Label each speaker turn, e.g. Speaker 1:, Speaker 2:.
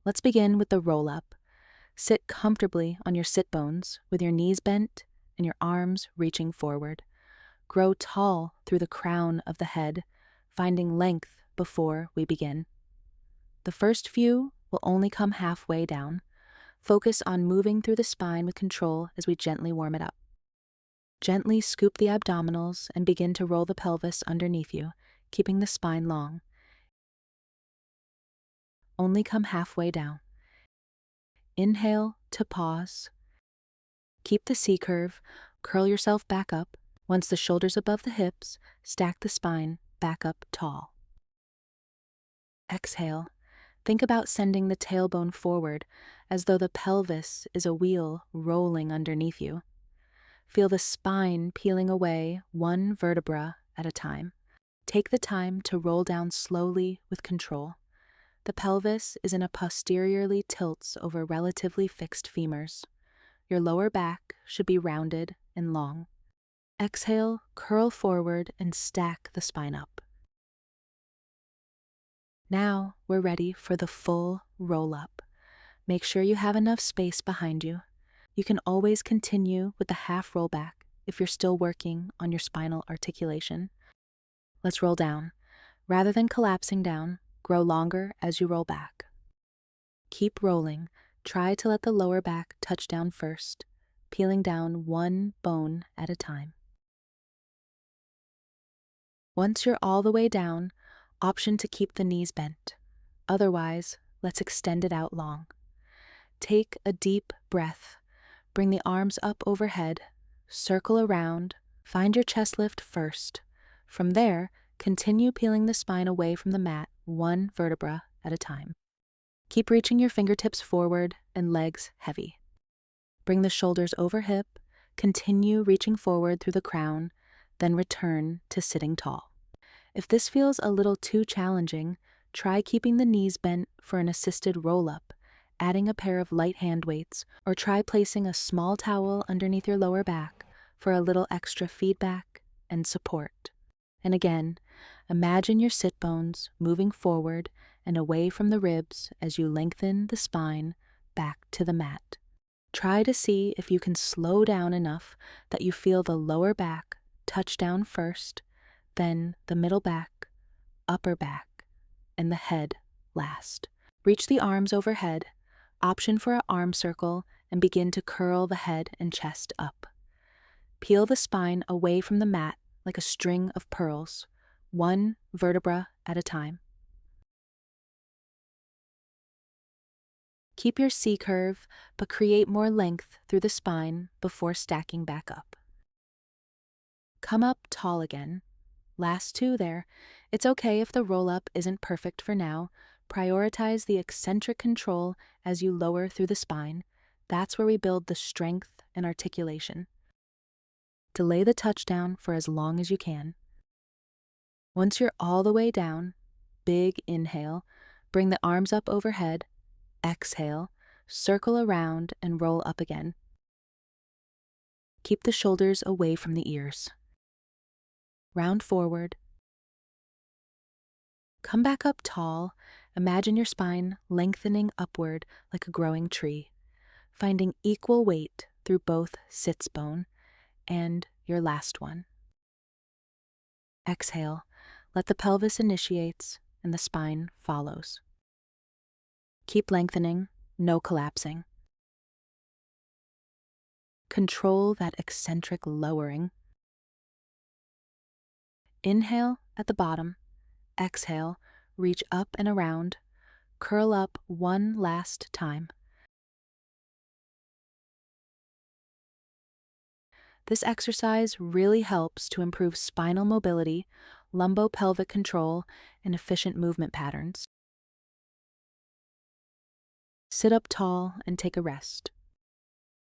Speaker 1: Let's begin with the roll-up. Sit comfortably on your sit bones with your knees bent and your arms reaching forward. Grow tall through the crown of the head, finding length before we begin. The first few will only come halfway down. Focus on moving through the spine with control as we gently warm it up. Gently scoop the abdominals and begin to roll the pelvis underneath you, keeping the spine long. Only come halfway down. Inhale to pause. Keep the C curve, curl yourself back up. Once the shoulders above the hips, stack the spine back up tall. Exhale. Think about sending the tailbone forward as though the pelvis is a wheel rolling underneath you. Feel the spine peeling away one vertebra at a time. Take the time to roll down slowly with control. The pelvis is in a posteriorly tilts over relatively fixed femurs. Your lower back should be rounded and long. Exhale, curl forward and stack the spine up. Now we're ready for the full roll-up. Make sure you have enough space behind you. You can always continue with the half rollback if you're still working on your spinal articulation. Let's roll down. Rather than collapsing down, grow longer as you roll back. Keep rolling. Try to let the lower back touch down first, peeling down one bone at a time. Once you're all the way down, option to keep the knees bent. Otherwise, let's extend it out long. Take a deep breath. Bring the arms up overhead, circle around, find your chest lift first. From there, continue peeling the spine away from the mat one vertebra at a time. Keep reaching your fingertips forward and legs heavy. Bring the shoulders over hip, continue reaching forward through the crown, then return to sitting tall. If this feels a little too challenging, try keeping the knees bent for an assisted roll-up, adding a pair of light hand weights, or try placing a small towel underneath your lower back for a little extra feedback and support. And again, imagine your sit bones moving forward and away from the ribs as you lengthen the spine back to the mat. Try to see if you can slow down enough that you feel the lower back touch down first, then the middle back, upper back, and the head last. Reach the arms overhead, option for an arm circle, and begin to curl the head and chest up. Peel the spine away from the mat like a string of pearls, one vertebra at a time. Keep your C curve, but create more length through the spine before stacking back up. Come up tall again. Last two there. It's okay if the roll-up isn't perfect for now. Prioritize the eccentric control as you lower through the spine. That's where we build the strength and articulation. Delay the touchdown for as long as you can. Once you're all the way down, big inhale, bring the arms up overhead, exhale, circle around and roll up again. Keep the shoulders away from the ears. Round forward. Come back up tall. Imagine your spine lengthening upward like a growing tree, finding equal weight through both sits bone and your last one. Exhale, let the pelvis initiates and the spine follows. Keep lengthening, no collapsing. Control that eccentric lowering. Inhale at the bottom, exhale, reach up and around, curl up one last time. This exercise really helps to improve spinal mobility, lumbopelvic control, and efficient movement patterns. Sit up tall and take a rest.